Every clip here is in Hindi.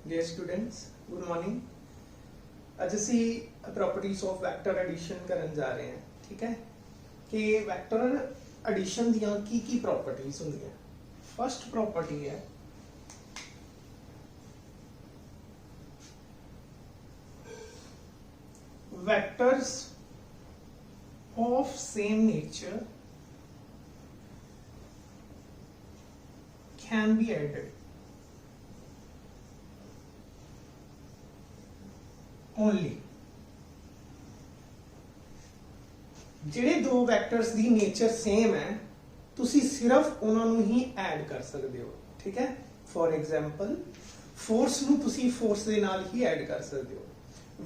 Dear students, good morning. ਅੱਜ ਅਸੀਂ प्रॉपर्टीज ऑफ वैक्टर एडिशन ਕਰਨ ਜਾ ਰਹੇ ਹਾਂ। ठीक है कि वैक्टर एडिशन ਦੀਆਂ ਕੀ प्रॉपर्टीज ਹੁੰਦੀਆਂ। फर्स्ट प्रॉपर्टी है vectors of same nature can be added only ਜਿਹੜੇ ਦੋ ਵੈਕਟਰਸ ਦੀ ਨੇਚਰ ਸੇਮ ਹੈ ਤੁਸੀਂ ਸਿਰਫ ਉਹਨਾਂ ਨੂੰ ਹੀ ਐਡ ਕਰ ਸਕਦੇ ਹੋ। ਠੀਕ ਹੈ, ਫॉर ਐਗਜ਼ਾਮਪਲ ਫੋਰਸ ਨੂੰ ਤੁਸੀਂ ਫੋਰਸ ਦੇ ਨਾਲ ਹੀ ਐਡ ਕਰ ਸਕਦੇ ਹੋ,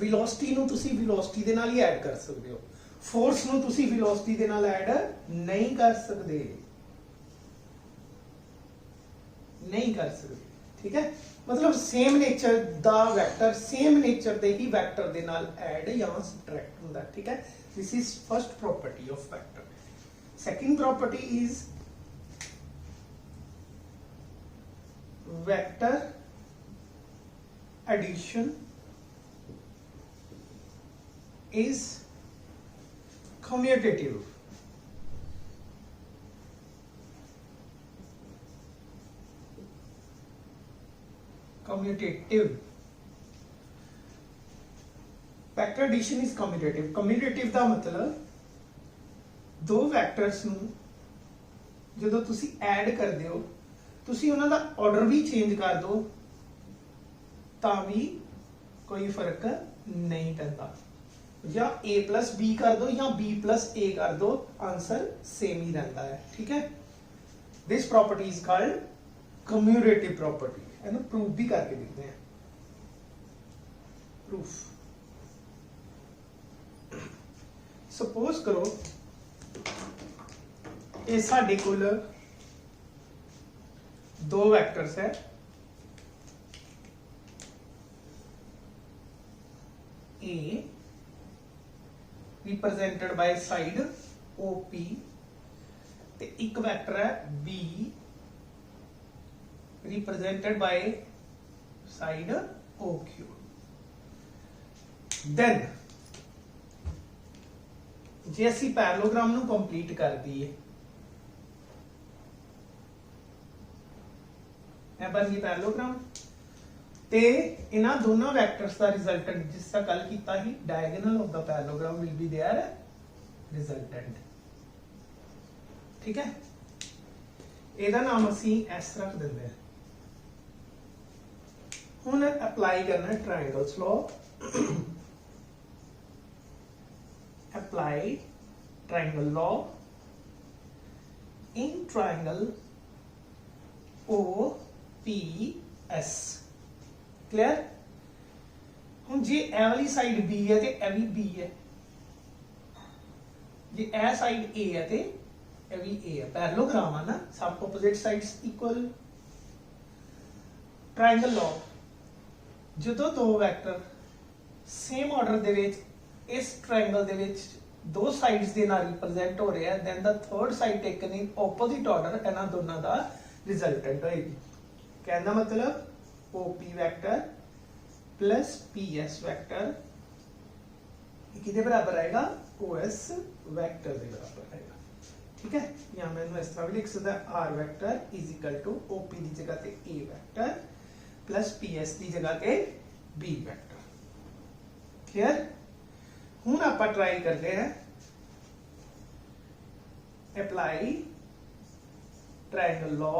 ਵੈਲੋਸਿਟੀ ਨੂੰ ਤੁਸੀਂ ਵੈਲੋਸਿਟੀ ਦੇ ਨਾਲ ਹੀ ਐਡ ਕਰ ਸਕਦੇ ਹੋ, ਫੋਰਸ ਨੂੰ ਤੁਸੀਂ ਵੈਲੋਸਿਟੀ ਦੇ ਨਾਲ ਐਡ ਨਹੀਂ ਕਰ ਸਕਦੇ, नहीं कर सकते। ठीक है, मतलब सेम नेचर दा वेक्टर सेम नेचर दे ही वेक्टर दे नाल ऐड या सबट्रैक्ट हुंदा। ठीक है, this is first property of vector. Second property is vector addition is commutative. Commutative vector addition is commutative. Commutative का मतलब दो वैक्टर्स नूं जदों तुसी ऐड करदे हो तुसी उन्हां दा ऑर्डर भी चेंज कर दो तां भी कोई फर्क नहीं पैंदा, या a प्लस b कर दो या b प्लस a कर दो, आंसर सेम ही रहता है। ठीक है, this property is called commutative property. है ना, प्रूफ भी करके देखते हैं। प्रूफ सपोज करो ये साडे कोल दो वैक्टर्स है, ए रिप्रेजेंटेड बाय साइड OP ते एक वैक्टर है B represented by side OQ। then जे असी पैरेललोग्राम नू कंप्लीट कर दिए, बन गई पैरेललोग्राम ते इन्हां दोनों वैक्टर्स का रिजल्टेंट जिसका कल कीता ही diagonal of the parallelogram will be their resultant. ठीक है, ਇਹਦਾ नाम असी S रख देंगे हैं। हुण अप्लाई करना triangles law. Apply triangle law in triangle OPS। Clear? हुण जे ए वाली साइड B है ते ए भी B है, जे ए साइड A है ते ए भी A है। पैरेललोग्राम है ना, सब opposite sides equal. Triangle law ਜਦੋਂ दो वैक्टर सेम ऑर्डर दे विच इस ट्रायंगल दे विच दो साइड्स दे नाल रिप्रेजेंट हो रहे हैं, then the third side taken in opposite order इन्हां दोनों दा रिजल्टेंट होएगी। कहने दा मतलब OP vector plus PS vector किसके बराबर आएगा? OS वैक्टर के बराबर आएगा। ठीक है, या मैं इस तरह भी लिख सकता R vector is equal to OP की जगह पे A वैक्टर प्लस PS की जगह पे B वैक्टर। क्लियर? हुण आपां ट्राई करते हैं apply triangle law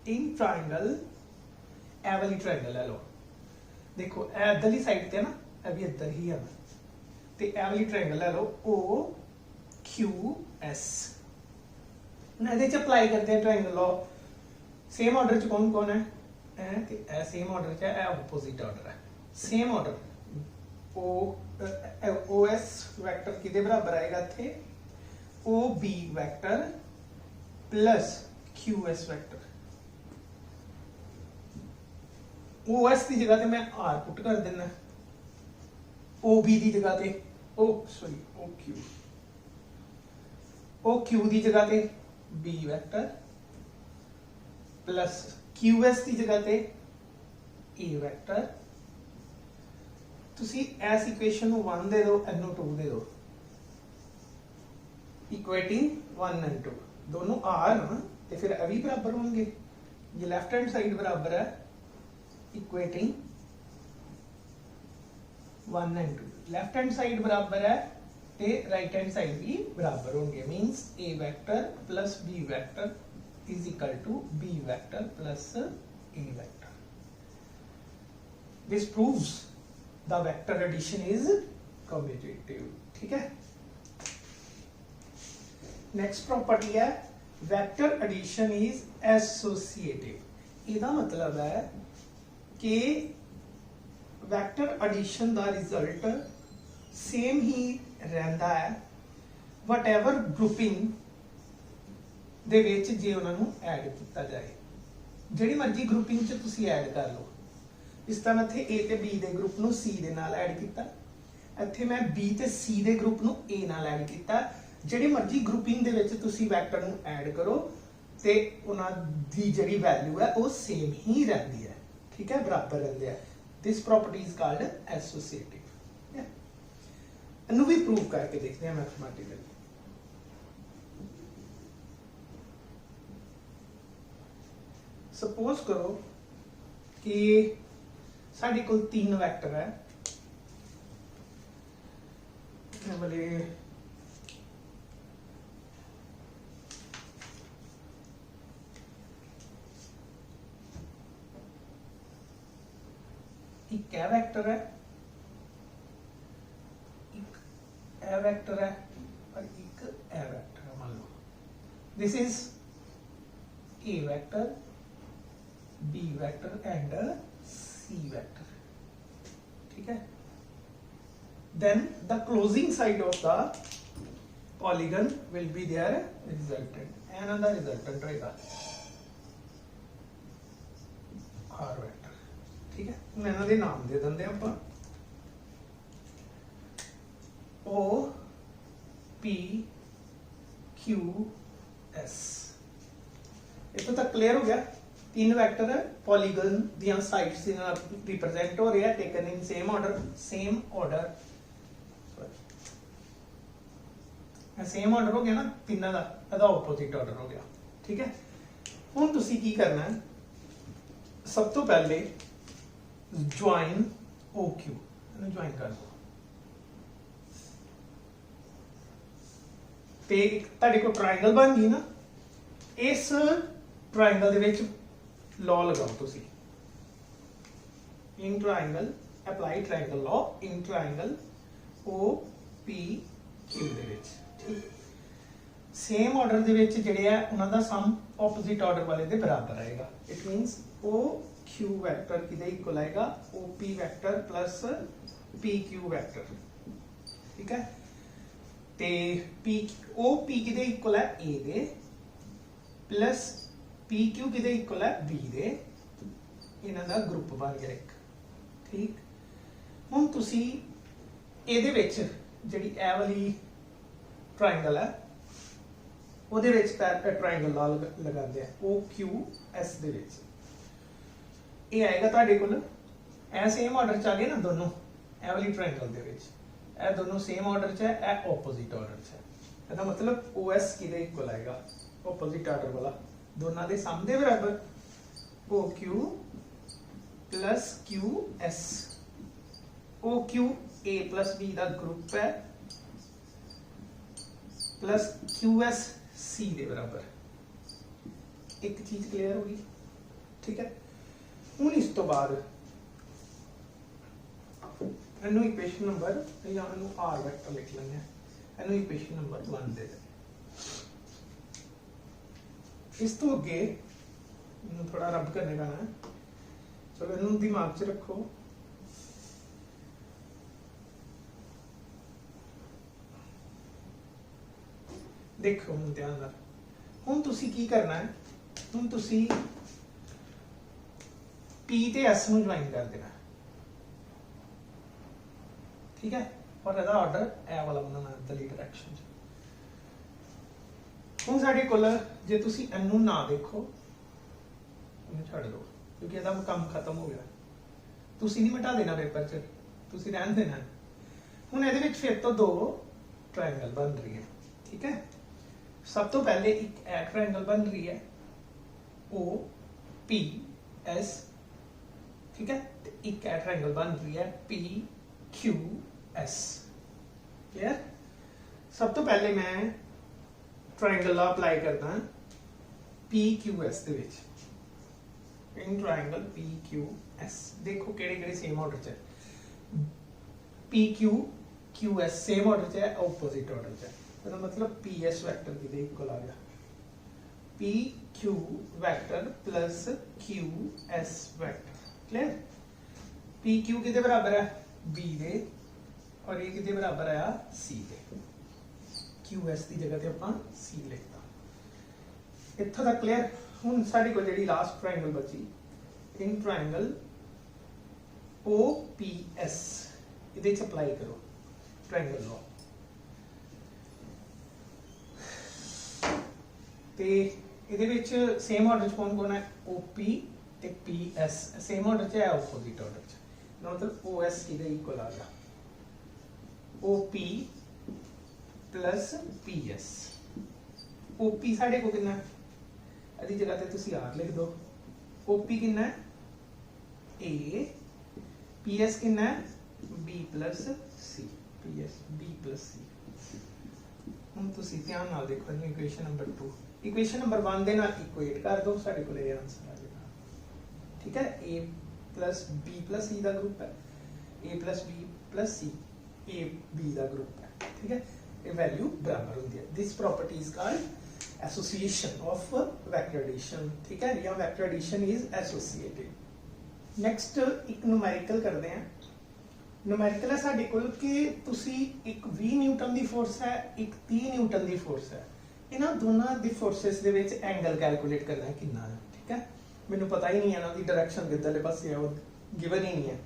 in triangle. A वाली ट्रायंगल ले लो, देखो ए इधरली साइड ते ना, ए भी इधर ही है ते ए वाली ट्रायंगल ले लो OQS। हुण इहदे च अप्लाई करते हैं ट्रायंगल लॉ। सेम ऑर्डर च कौन कौन है? ए सेम ऑर्डर च है, ऑपोजिट ऑर्डर है। सेम ऑर्डर OS वैक्टर किदे बराबर आएगा थे? OB vector plus QS vector. OS की जगह पे मैं R पुट कर देना, OB की जगह पे OQ की जगह पे B वैक्टर प्लस QS की जगह पे ए वैक्टर तुसी इस इक्वेशन ਨੂੰ 1 दे दो एनू 2 दे दो इक्वेटिंग 1 एंड 2 दोनों आर ना तो फिर अभी बराबर होंगे ये लेफ्ट हैंड साइड बराबर है equating 1 and 2 left hand side बराबर है ते राइट हैंड साइड भी बराबर होंगे means A vector plus B vector is equal to B vector plus A vector this proves the vector addition is commutative ठीक है नेक्स्ट प्रॉपर्टी है वेक्टर एडिशन इज एसोसिएटिव इसका मतलब है कि वेक्टर एडिशन का रिजल्ट सेम ही रहता है वटएवर ग्रुपिंग दे विच जे उन्होंने ऐड किया जाए जिहड़ी मर्जी ग्रुपिंग च तुसी ऐड कर लो इस तरह मैं ए ते बी दे ग्रुप नूं सी दे नाल ऐड किया इत्थे मैं बी ते सी दे ग्रुप नूं ए नाल ऐड किया जिहड़ी मर्जी ग्रुपिंग दे विच तुसी वेक्टर नूं ऐड करो ते उन्हां दी जिहड़ी वैल्यू है वो सेम ही रहती है ठीक है बराबर रहते हैं this property is called associative इन्हू भी प्रूव करके देखते हैं मैथमेटिकली सपोज करो कि साढ़े को 3 वेक्टर है वाले एक ए वेक्टर है ए वेक्टर है और एक ए वेक्टर है मान लो this is A vector B vector and C vector ठीक है then the closing side of the polygon will be their resultant and the resultant रहेगा आर वेक्टर ठीक है हम इन्हां दे नाम दे देंगे आपां O P Q S इतना तक क्लियर हो गया 3 वेक्टर है पॉलीगन दियां साइड्स रिप्रेजेंट हो रहे हैं taken in same order same order हो गया ना तीनों का ਇਹਦਾ ऑपोजिट ऑर्डर हो गया ठीक है हुण तुसी की करना है सब तो पहले ज्वाइन OQ इन्हें ज्वाइन कर दो ते तुहाडे कोल ट्रायंगल बन गई ना इस ट्रायंगल दे विच लॉ लगाओ तुसी in triangle apply triangle law in triangle OPQ दे विच ठीक सेम ऑर्डर दे विच जिहड़े है उन्हां दा सम ऑपोजिट ऑर्डर वाले दे बराबर आएगा इट मींस OQ वेक्टर किदे इक्वल आएगा OP vector plus PQ vector ठीक है ते OP किदे इक्वल है A दे प्लस PQ किदे इक्वल है B दे इन्हां दा ग्रुप बन गया एक ठीक हुण तुसी इहदे विच जिहड़ी ए वाली ट्रायंगल है ਉਹਦੇ ਵਿੱਚ ट्रायंगल ਲਾ ਲਗਾਉਂਦੇ ਆ OQS ਦੇ ਵਿੱਚ ਇਹ ਆਏਗਾ ਤੁਹਾਡੇ ਕੋਲ ਇਹ ਸੇਮ ਆਰਡਰ ਚ ਆ ਗਏ ਨਾ ਦੋਨੋਂ ਇਹ ਵਾਲੀ ट्रायंगल ਦੇ ਵਿੱਚ ਇਹ ਦੋਨੋਂ ਸੇਮ ਆਰਡਰ ਚ ਹੈ ਇਹ ਆਪੋਜ਼ਿਟ ਆਰਡਰ ਚ ਹੈ ਇਹਦਾ ਮਤਲਬ OS ਕਿਹਦੇ ਇਕੁਅਲ ਆਏਗਾ ਆਪੋਜ਼ਿਟ ਆਰਡਰ ਵਾਲਾ ਦੋਨਾਂ ਦੇ ਸਮ ਦੇ ਬਰਾਬਰ OQ plus QS OQ A plus B the group ਹੈ प्लस QS C ਦੇ ਬਰਾਬਰ ਇੱਕ ਚੀਜ਼ ਕਲੀਅਰ ਹੋ ਗਈ ਠੀਕ ਹੈ ਹੁਣ ਇਸ ਤੋਂ ਬਾਅਦ ਇਹਨੂੰ ਇਕੁਏਸ਼ਨ ਨੰਬਰ ਜਾਂ ਇਹਨੂੰ R ਵੈਕਟਰ ਲਿਖ ਲੈਂਦੇ ਆ ਇਹਨੂੰ ਇਕੁਏਸ਼ਨ ਨੰਬਰ 1 ਦੇ ਦੇ ਇਸ ਤੋਂ ਅੱਗੇ ਇਹਨੂੰ ਥੋੜਾ ਰਬ ਕਰਨੇ ਪੈਣਾ ਹੈ ਚਲੋ ਇਹਨੂੰ ਦਿਮਾਗ 'ਚ ਰੱਖੋ देखो हम ध्यान नाल हुण तुसी की करना है हुण तुसी P ते S ਨੂੰ ज्वाइन कर देना ठीक है और ਇਹਦਾ ਆਰਡਰ ਇਹ ਵਾਲਾ ਬਣਾਉਣਾ ਦਲੀ ਡਾਇਰੈਕਸ਼ਨ ਚ ਹੁਣ ਸਾਡੇ ਕੋਲ ਜੇ ਤੁਸੀਂ ਇਹਨੂੰ ਨਾ ਦੇਖੋ ਇਹਨੂੰ ਛੱਡ ਦਿਓ ਕਿਉਂਕਿ ਇਹਦਾ ਕੰਮ ਖਤਮ ਹੋ ਗਿਆ ਤੁਸੀਂ नहीं मिटा देना पेपर च, ਤੁਸੀਂ रहन देना। ਹੁਣ ਇਹਦੇ ਵਿੱਚ ਫਿਰ ਤੋਂ 2 ट्रायंगल बन रही है, ठीक है। सब तो पहले एक ट्रायंगल बन रही है OPS, ठीक है। तो एक ट्रायंगल बन रही है PQS, क्लियर। सब तो पहले मैं ट्रायंगल लॉ अप्लाई करदा PQS ਦੇ ਵਿੱਚ, इन ट्रायंगल PQS देखो केड़े केड़े सेम ऑर्डर च है। PQS सेम ऑर्डर च है, ऑपोजिट ऑर्डर च है, तो मतलब PS वेक्टर किदे इक्वल आ गया, PQ vector plus QS vector, clear. PQ किदे बराबर है B दे, और ये किदे बराबर है C दे। QS की जगह ते आपां C लिखता, इत्थों तक क्लियर। हुण साडे कोल जिहड़ी लास्ट ट्रायंगल बची, इन ट्रायंगल OPS इहदे च अप्लाई करो ट्रायंगल लॉ, ते इहदे विच सेम ऑर्डर च कौन कौन है OP ते PS सेम ऑर्डर च है, ऑपोजिट ऑर्डर च, मतलब OS किहदे इक्वल आ गया OP प्लस PS। OP साडे को कितना है, इहदी जगह ते तुसी R लिख दो। OP कितना है A, PS कितना है B plus C, PS B plus C। हम तुसी ध्यान नाल देखो इक्वेशन नंबर 2 इक्वेशन नंबर 1 दे नाल इक्वेट कर दो, साडे कोल ये आंसर आ जाएगा, ठीक है। A plus B plus C दा ग्रुप है, A plus B plus C A B दा ग्रुप है, ठीक है। ये वैल्यू बराबर होती है। This property is called association of vector addition, ठीक है, या vector addition is associated. Next एक न्यूमेरिकल करते हैं। न्यूमेरिकल है साडे कोल कि तुसी एक 20 न्यूटन दी फोर्स है, एक 30 न्यूटन दी फोर्स है, इन्हां दोनों the forces they which angle calculate करना है कितना है, ठीक है। मैनूं पता ही नहीं है इन्हां दी डायरेक्शन किधरले पासे है, वो गिवन ही नहीं है,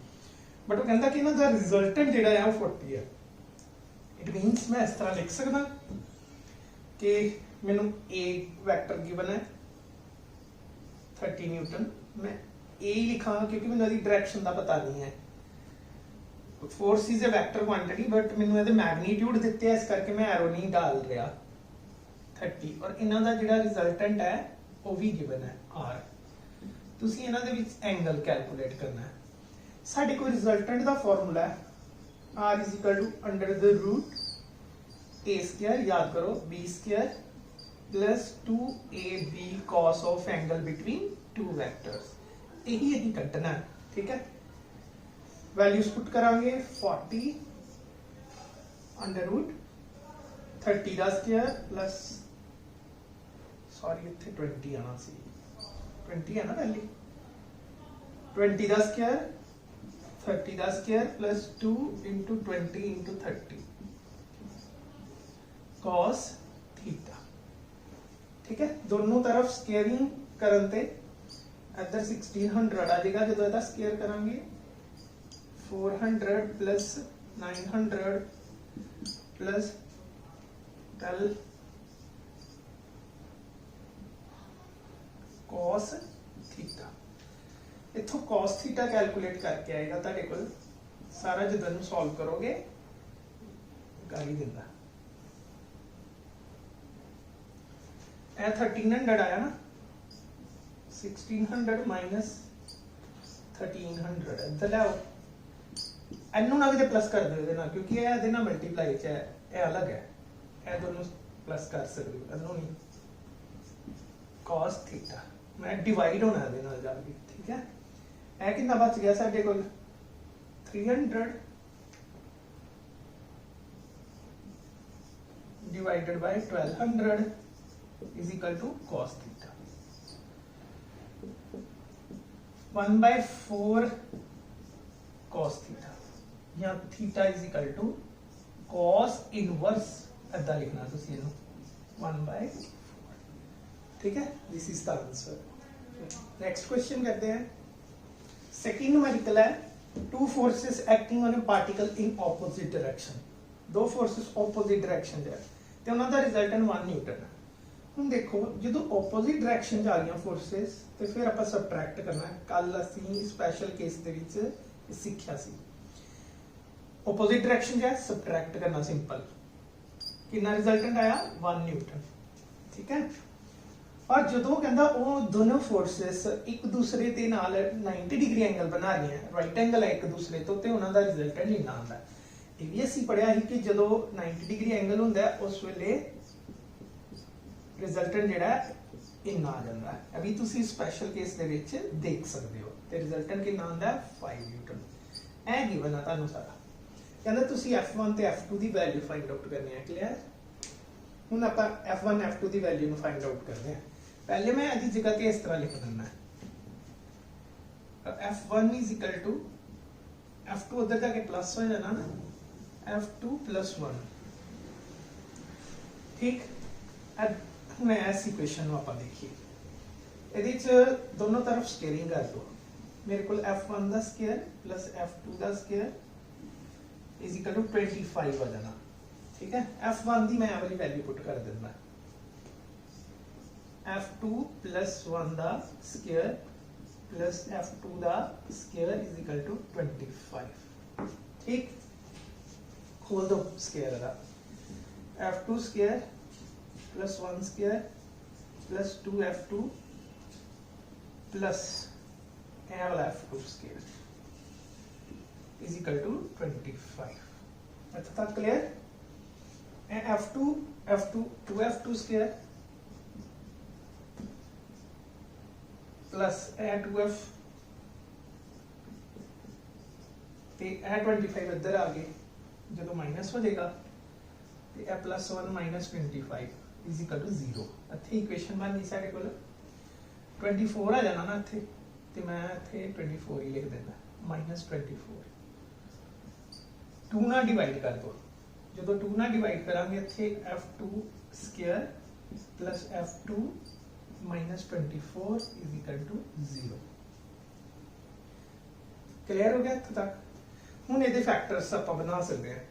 बट वो कहंदा कि इन्हां दा रिजल्टेंट जिहड़ा है वो 40 है। इट मीनस मैं इस तरह लिख सकदा कि मैनू A वेक्टर गिवन है 30 न्यूटन, मैं A ही लिखांगा क्योंकि मैनू इसदी डायरेक्शन का पता नहीं है। Force is A vector quantity but मैनू इसदे मैग्नीट्यूड दिते हैं, इस करके मैं एरो नहीं डाल रहा 30, और इन्हां दा जिहड़ा रिजल्टेंट है वो भी गिवन है R। तुसीं इन्हां दे विच एंगल कैलकुलेट करना है। साडे कोल रिजल्टेंट दा फार्मूला है R is equal to under the root A square, याद करो B square plus 2AB cos of angle between two vectors, यही यही कटना है, ठीक है। वैल्यूज पुट करांगे 40 अंडर रूट 30 का स्क्वायर प्लस सॉरी इत्थे 20 आना सी, 20 है ना वैल्यू, 20 का स्क्वायर 30 का square plus 2 into 20 into 30 cos theta, ठीक है। दोनों तरफ स्क्वायरिंग करन ते इधर 1600 आ जाएगा, जो इधर स्क्वायर करांगे 400 प्लस 900 प्लस 12 cos थीटा। इथों cos थीटा कैलकुलेट करके आएगा तुहाडे कोल, सारा जो तुम सॉल्व करोगे कर ही दिंदा। ए 1300 आया ना, 1600 माइनस 1300 इधर लाओ, इनू ना किते प्लस कर दो इहदे नाल, क्योंकि ये इहदे नाल मल्टीप्लाई च है, ये अलग है, ये दोनों प्लस कर सकते हो, इधरों नहीं। cos थीटा मैं डिवाइड होना इहदे नाल जाके, ठीक है। ए कितना बच गया साडे कोल 300 divided by 1200 is equal to cos theta, 1/4 cos theta, या theta is equal to cos inverse ऐसा लिखना तुसी इहनू 1/4, ठीक है। This is the answer. Next question करते हैं। सेकंड न्यूमेरिकल है two forces acting on A particle in opposite direction, दो फोर्सेस ऑपोजिट डायरेक्शन च है ते उन्हां दा रिजल्टेंट 1 न्यूटन है। ਹੁਣ देखो जो ऑपोजिट डायरेक्शन जा रही फोर्सेस तो फिर आप सबट्रैक्ट करना है। कल असी स्पैशल केस दे विच सीखा सी। ओपोजिट डायरेक्शन क्या है, सबट्रैक्ट करना सिंपल। कितना रिजल्टेंट आया 1 न्यूटन, ठीक है। और जो कहता वो दोनों फोर्सेस एक दूसरे के नाल 90 डिग्री एंगल बना रही हैं, राइट एंगल है एक दूसरे तो उन्होंने रिजल्टेंट इन्ना आता है। ये भी असीं पढ़िया ही कि जो 90 डिग्री एंगल होंगे उस वेले रिजल्टेंट जिहड़ा इन्ना आ जाता है। अभी तुम स्पैशल केस दे विच देख सकते हो। तो रिजल्टेंट कितना आता है 5 न्यूटन। ए गिवन है तुहानूं सारा। कहना तुसी F1 ते F2 की वैल्यू फाइंड आउट करनी है। क्लियर। हुण आपां F1 F2 की वैल्यू नूं फाइंड आउट करते हैं। पहले मैं इहदी जगह ते इस तरह लिख दिंदा F1 is equal to F2 उधर जाके प्लस हो जाना ना, F2 + 1, ठीक। अब मैं ऐसी इक्वेशन नूं आपां देखिए, इहदे च दोनों तरफ स्केयरिंग कर दो। मेरे को F1 का स्केयर प्लस F2 का स्केयर इज इक्वल टू 25 आ जाना, ठीक है। F1 की मैं ये वाली वैल्यू पुट कर दिंदा, F2 + 1 का स्केयर प्लस F2 का स्केयर इज इक्वल टू 25, ठीक। खोल दो स्केयर का, F2 square plus 1 square plus 2F2 plus ये वाला F2 square is equal to 25। अच्छा तक clear. F2 2F2 square plus 2F ते 25 इधर आ गए, जो माइनस हो जाएगा तो +1 - 25 इज इक्वल टू 0। इत्थे इक्वेशन बन गई साडे कोल 24 आ जाना ना इत्थे, तो मैं इत्थे 24 ही लिख देना -24। 2 ना डिवाइड कर दो, जो 2 ना डिवाइड करांगे इत्थे F2 square plus F2 - 24 is equal to 0। Clear हो गया इत्थे तक। हुण इहदे फैक्टर्स आपां बना सकते हैं।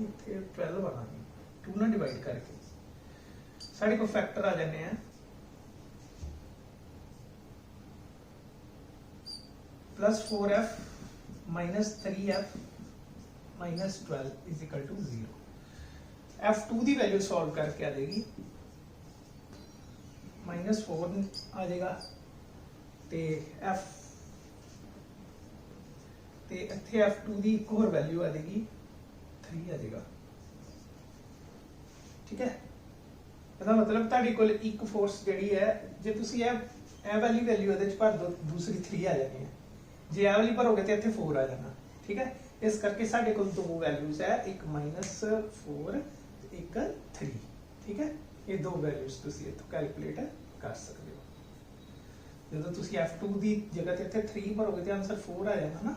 इत्थे 12 बनानी, 2 ना डिवाइड करके साढ़े को फैक्टर आ जाने हैं +4F - 3F - 12 is equal to 0। F2 की वैल्यू सॉल्व करके आ जाएगी -4 आ जाएगा, ते इत्थे F2 की एक होर वैल्यू आ जाएगी 3 आ जाएगा, ठीक है। इसका मतलब तुहाडे कोल एक फोर्स जिहड़ी है, जे तुसीं ए वाली वैल्यू इहदे च भर दो दूसरी 3 आ जानी है, जे ए वाली भरोगे तो इत्थे 4 आ जाना, ठीक है। इस करके साढ़े को 2 वैल्यूज है, एक -4 एक 3, ठीक है। ये 2 वैल्यूज तुसीं इत्थों कैलकुलेट कर सकते हो। जो तुसीं F2 की जगह ते इत्थे 3 भरोगे तो आंसर 4 आ जाना ना,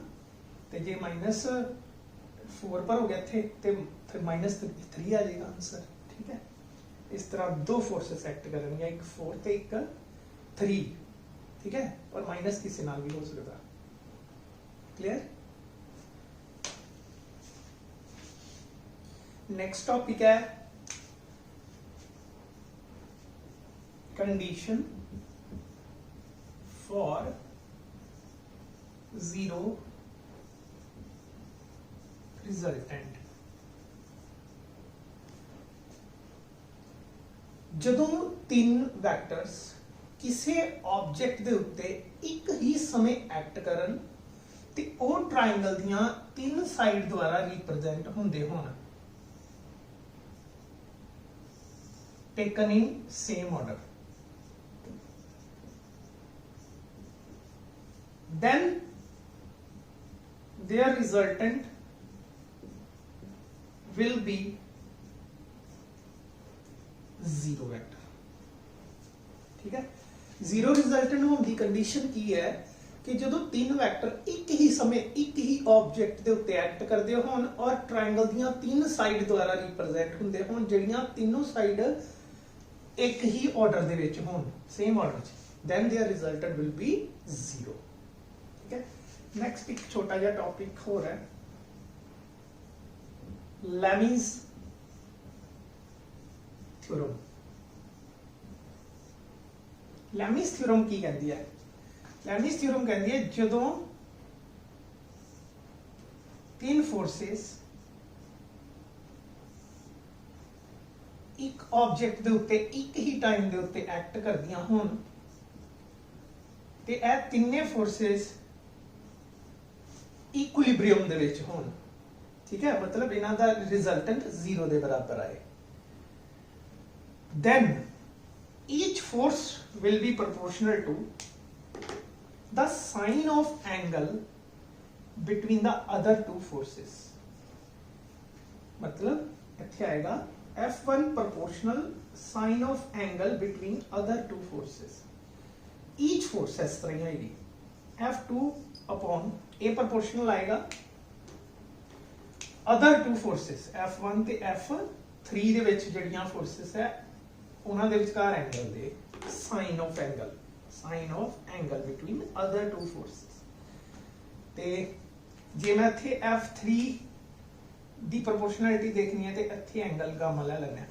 तो जे -4 भरोगे इत्थे तो फिर -3 आ जाएगा आंसर, ठीक है। इस तरह 2 फोर्सेस एक्ट करेंगे, एक 4 ते एक 3, ठीक है। और माइनस किसी नाल भी हो सकता। क्लियर। नेक्स्ट टॉपिक है कंडीशन फॉर 0 रिजल्टेंट। जदों 3 वैक्टर्स किसी ऑब्जेक्ट के उत्ते एक ही समय एक्ट करन ते वो ट्रायंगल दियां 3 साइड द्वारा रिप्रेजेंट होंदे होण, taken in same order, then their resultant will be 0 vector, ठीक है। 0 रिजल्टेंट होने की कंडीशन की है कि जो 3 वैक्टर एक ही समय एक ही ऑब्जेक्ट के उत्ते एक्ट करते होन और ट्रायंगल दियां 3 साइड द्वारा रिप्रेजेंट होंदे होन, जिहड़ियां तीनों साइड एक ही ऑर्डर दे विच होन, सेम ऑर्डर च, then their resultant will be 0, ठीक है। नेक्स्ट एक छोटा जिहा टॉपिक होर है, लेमीज थ्योरम। ਲੈਮਿਸ ਥਿਊਰਮ ਕੀ ਕਹਿੰਦੀ ਹੈ? ਲੈਮਿਸ ਥਿਊਰਮ ਕਹਿੰਦੀ ਹੈ ਜਦੋਂ ਤਿੰਨ ਫੋਰਸਿਸ ਇੱਕ ਆਬਜੈਕਟ ਦੇ ਉੱਤੇ ਇੱਕ ਹੀ ਟਾਈਮ ਦੇ ਉੱਤੇ ਐਕਟ ਕਰਦੀਆਂ ਹੋਣ ਤੇ ਇਹ ਤਿੰਨੇ ਫੋਰਸਿਸ ਇਕੁਇਲਿਬ੍ਰੀਅਮ ਦੇ ਵਿੱਚ ਹੋਣ, ਠੀਕ ਹੈ, ਮਤਲਬ ਇਹਨਾਂ ਦਾ ਰਿਜ਼ਲਟੈਂਟ 0 ਦੇ ਬਰਾਬਰ ਆਏ, then each force will be proportional to the sine of angle between the other two forces. मतलब ਇੱਥੇ ਆਏਗਾ F1 proportional sine of angle between other two forces. Each force ਇਸ ਤਰ੍ਹਾਂ ਹੀ ਆਏਗੀ, F2 upon A proportional ਆਏਗਾ other two forces F1 ਤੇ F3 ਦੇ ਵਿੱਚ ਜਿਹੜੀਆਂ ਫੋਰਸਿਸ ਹੈ ਉਹਨਾਂ ਦੇ ਵਿਚਕਾਰ ਐਂਗਲ ਦੇ sine of angle between other two forces. ਤੇ ਜੇ ਮੈਂ ਇੱਥੇ F3 ਦੀ ਪ੍ਰੋਪੋਰਸ਼ਨੈਲਿਟੀ ਦੇਖਣੀ ਹੈ ਤੇ ਇੱਥੇ ਐਂਗਲ ਗਾਮਾ ਲੈ ਲੈਣਾ ਹੈ,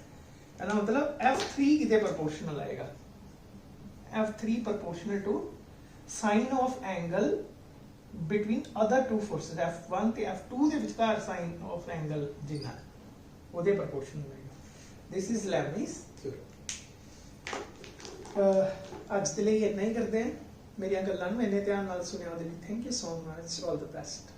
ਇਹਦਾ ਮਤਲਬ F3 ਕਿਤੇ ਪ੍ਰੋਪੋਰਸ਼ਨਲ ਆਏਗਾ, F3 proportional to sine of angle between other two forces F1 ਤੇ F2 ਦੇ ਵਿਚਕਾਰ sine of angle ਜਿੰਨਾ ਉਹਦੇ ਪ੍ਰੋਪੋਰਸ਼ਨਲ ਆਏਗਾ। This is Leibniz theorem। ਅੱਜ ਦੇ ਲਈ ਇੰਨਾ ਹੀ ਕਰਦੇ ਹਾਂ। ਮੇਰੀਆਂ ਗੱਲਾਂ ਨੂੰ ਇੰਨੇ ਧਿਆਨ ਨਾਲ ਸੁਣਿਆ ਉਹਦੇ ਲਈ thank you so much, all the best.